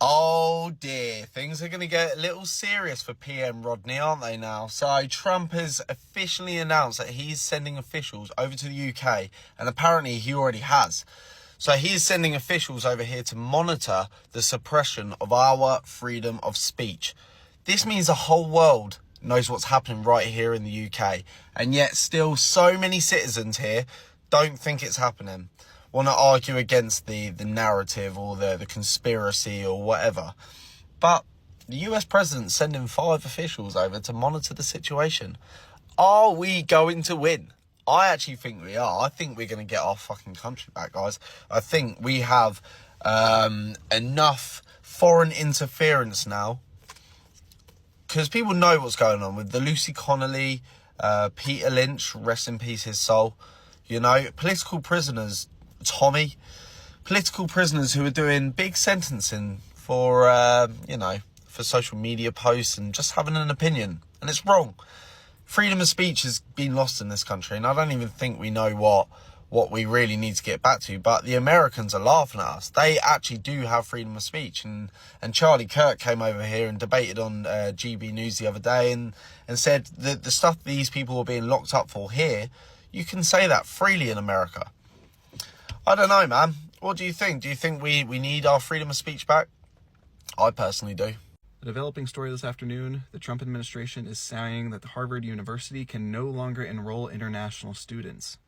Oh dear, things are going to get a little serious for PM Rodney, aren't they now? So Trump has officially announced that he's sending officials over to the UK, and apparently he already has. So he's sending officials over here to monitor the suppression of our freedom of speech. This means the whole world knows what's happening right here in the UK, and yet still so many citizens here don't think it's happening. Want to argue against the narrative or the conspiracy or whatever. But the US president's sending 5 officials over to monitor the situation. Are we going to win? I actually think we are. I think we're going to get our fucking country back, guys. I think we have enough foreign interference now. Because people know what's going on with the Lucy Connolly, Peter Lynch, rest in peace his soul. You know, political prisoners, Tommy, political prisoners who are doing big sentencing for, for social media posts and just having an opinion. And it's wrong. Freedom of speech has been lost in this country, and I don't even think we know what we really need to get back to. But the Americans are laughing at us. They actually do have freedom of speech. And Charlie Kirk came over here and debated on GB News the other day and said that the stuff these people are being locked up for here, you can say that freely in America. I don't know, man. What do you think? Do you think we need our freedom of speech back? I personally do. A developing story this afternoon, the Trump administration is saying that the Harvard University can no longer enroll international students.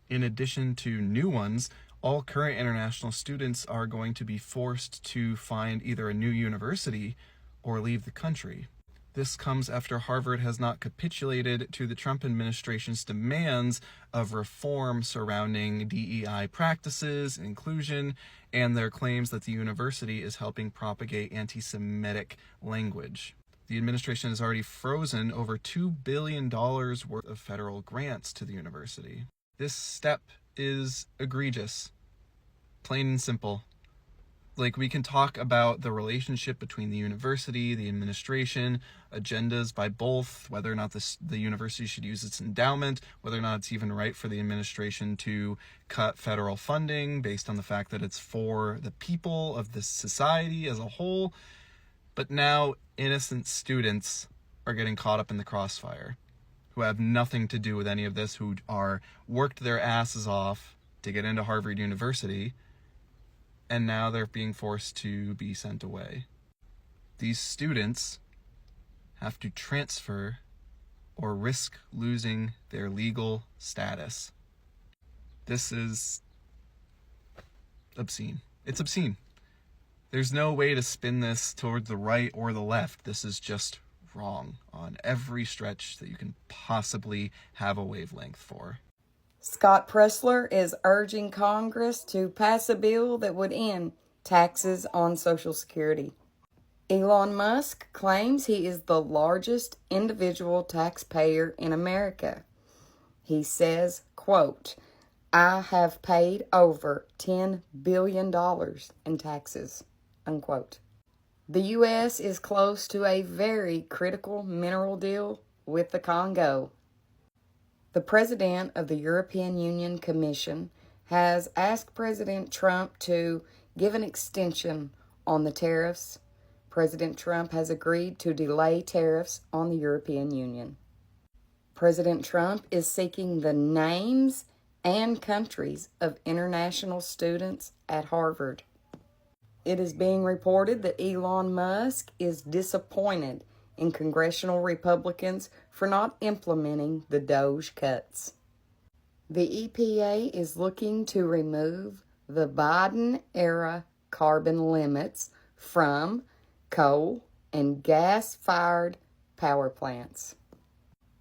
In addition to new ones, all current international students are going to be forced to find either a new university or leave the country. This comes after Harvard has not capitulated to the Trump administration's demands of reform surrounding DEI practices, inclusion, and their claims that the university is helping propagate anti-Semitic language. The administration has already frozen over $2 billion worth of federal grants to the university. This step is egregious, plain and simple. Like, we can talk about the relationship between the university, the administration, agendas by both, whether or not the university should use its endowment, whether or not it's even right for the administration to cut federal funding based on the fact that it's for the people of this society as a whole. But now innocent students are getting caught up in the crossfire, who have nothing to do with any of this, who are worked their asses off to get into Harvard University, and now they're being forced to be sent away. These students have to transfer or risk losing their legal status. This is obscene. It's obscene. There's no way to spin this toward the right or the left. This is just wrong on every stretch that you can possibly have a wavelength for. Scott Pressler is urging Congress to pass a bill that would end taxes on Social Security. Elon Musk claims he is the largest individual taxpayer in America. He says, quote, "I have paid over $10 billion in taxes," unquote. The U.S. is close to a very critical mineral deal with the Congo. The President of the European Union Commission has asked President Trump to give an extension on the tariffs. President Trump has agreed to delay tariffs on the European Union. President Trump is seeking the names and countries of international students at Harvard. It is being reported that Elon Musk is disappointed in congressional Republicans for not implementing the DOGE cuts. The EPA is looking to remove the Biden-era carbon limits from coal and gas-fired power plants.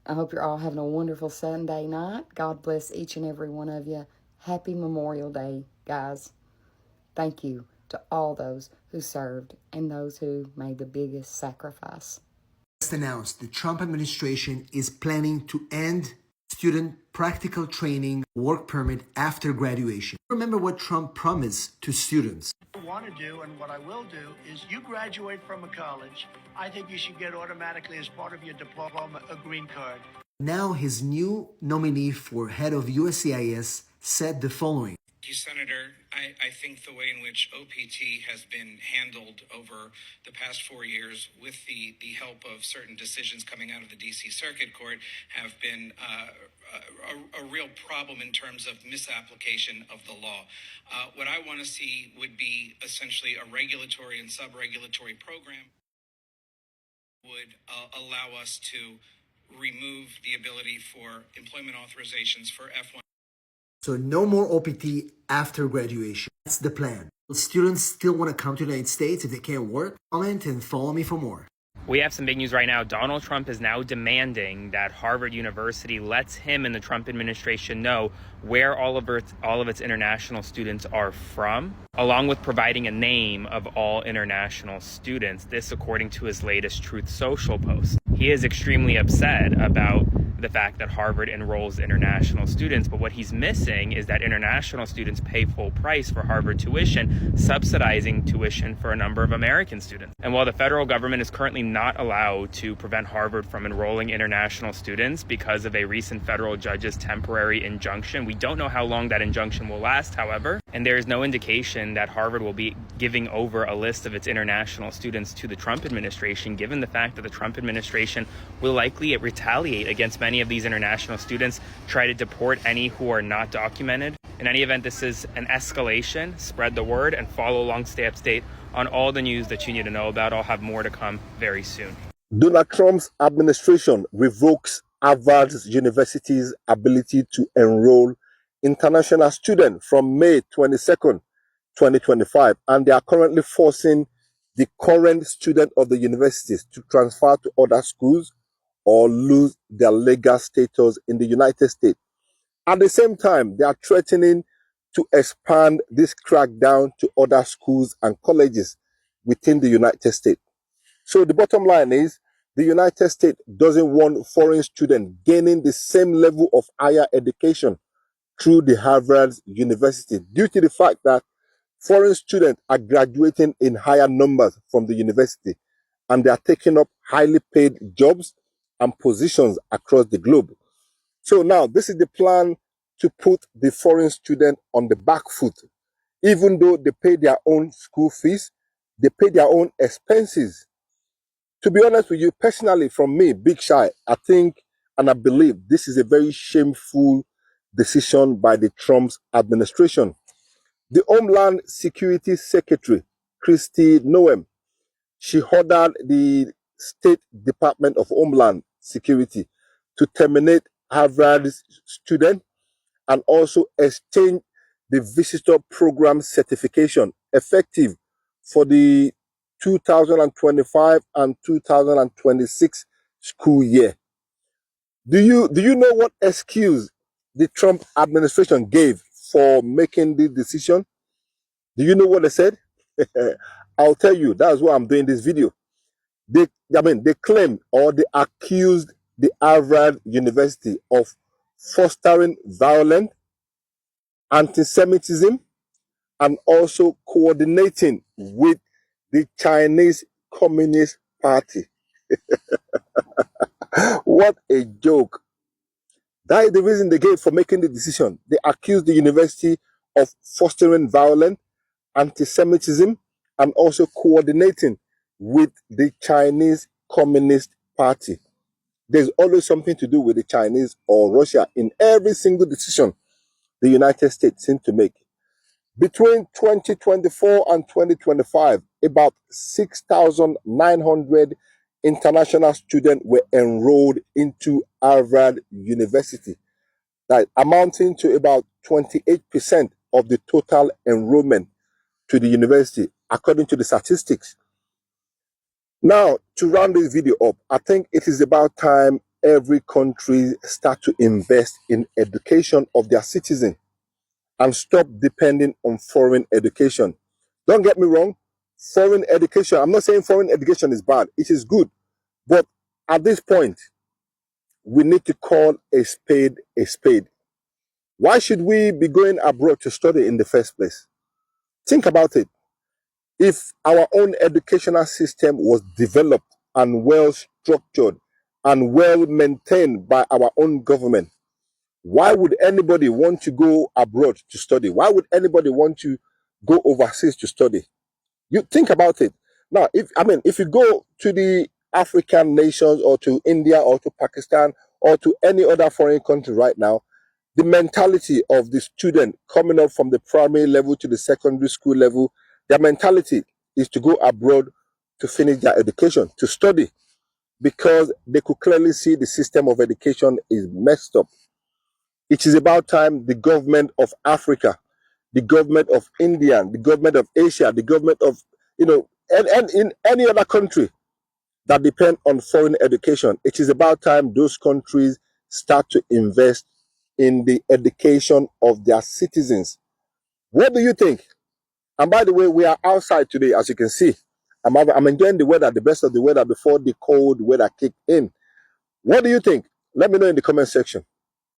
I hope you're all having a wonderful Sunday night. God bless each and every one of you. Happy Memorial Day, guys. Thank you to all those who served and those who made the biggest sacrifice. Just announced the Trump administration is planning to end student practical training work permit after graduation. Remember what Trump promised to students. What I want to do and what I will do is you graduate from a college, I think you should get automatically as part of your diploma a green card. Now his new nominee for head of USCIS said the following: You, Senator. I think the way in which OPT has been handled over the past 4 years, with the help of certain decisions coming out of the D.C. Circuit Court, have been a real problem in terms of misapplication of the law. What I want to see would be essentially a regulatory and sub-regulatory program would allow us to remove the ability for employment authorizations for F1. So no more OPT after graduation. That's the plan. Students still want to come to the United States if they can't work? Comment and follow me for more. We have some big news right now. Donald Trump is now demanding that Harvard University lets him and the Trump administration know where all of its international students are from, along with providing a name of all international students. This according to his latest Truth Social post. He is extremely upset about the fact that Harvard enrolls international students, but what he's missing is that international students pay full price for Harvard tuition, subsidizing tuition for a number of American students. And while the federal government is currently not allowed to prevent Harvard from enrolling international students because of a recent federal judge's temporary injunction, we don't know how long that injunction will last, however, and there is no indication that Harvard will be giving over a list of its international students to the Trump administration, given the fact that the Trump administration will likely retaliate against many of these international students, try to deport any who are not documented. In any event, this is an escalation. Spread the word and follow along, stay up to date on all the news that you need to know about. I'll have more to come very soon. Donald Trump's administration revokes Harvard University's ability to enroll international students from May 22nd, 2025, and they are currently forcing the current students of the universities to transfer to other schools or lose their legal status in the United States. At the same time, they are threatening to expand this crackdown to other schools and colleges within the United States. So the bottom line is the United States doesn't want foreign students gaining the same level of higher education through the Harvard University due to the fact that foreign students are graduating in higher numbers from the university and they are taking up highly paid jobs and positions across the globe. So now this is the plan to put the foreign student on the back foot. Even though they pay their own school fees, they pay their own expenses. To be honest with you, personally, from me, Big Shy, I think and I believe this is a very shameful decision by the Trump's administration. The Homeland Security Secretary, Kristi Noem, she ordered the State Department of Homeland Security to terminate Harvard's student and also exchange the visitor program certification effective for the 2025 and 2026 school year. Do you know what excuse the Trump administration gave for making the decision? Do you know what they said? I'll tell you. That's why I'm doing this video. They claim or they accused the Harvard University of fostering violence, anti-Semitism, and also coordinating with the Chinese Communist Party. What a joke. That is the reason they gave for making the decision. They accused the university of fostering violence, anti-Semitism, and also coordinating with the Chinese Communist Party. There's always something to do with the Chinese or Russia in every single decision the United States seems to make. Between 2024 and 2025, about 6,900 international students were enrolled into Harvard University, that amounting to about 28% of the total enrollment to the university, according to the statistics. Now, to round this video up, I think it is about time every country start to invest in education of their citizens and stop depending on foreign education. Don't get me wrong, foreign education, I'm not saying foreign education is bad, it is good. But at this point, we need to call a spade a spade. Why should we be going abroad to study in the first place? Think about it. If our own educational system was developed and well structured and well maintained by our own government, Why would anybody want to go abroad to study? Why would anybody want to go overseas to study? You think about it. Now, if you go to the African nations or to India or to Pakistan or to any other foreign country right now, the mentality of the student coming up from the primary level to the secondary school level, their mentality is to go abroad to finish their education, to study, because they could clearly see the system of education is messed up. It is about time the government of Africa, the government of India, the government of Asia, the government of, and in any other country that depend on foreign education, it is about time those countries start to invest in the education of their citizens. What do you think? And by the way, we are outside today, as you can see. I'm enjoying the weather, the best of the weather before the cold weather kicked in. What do you think? Let me know in the comment section.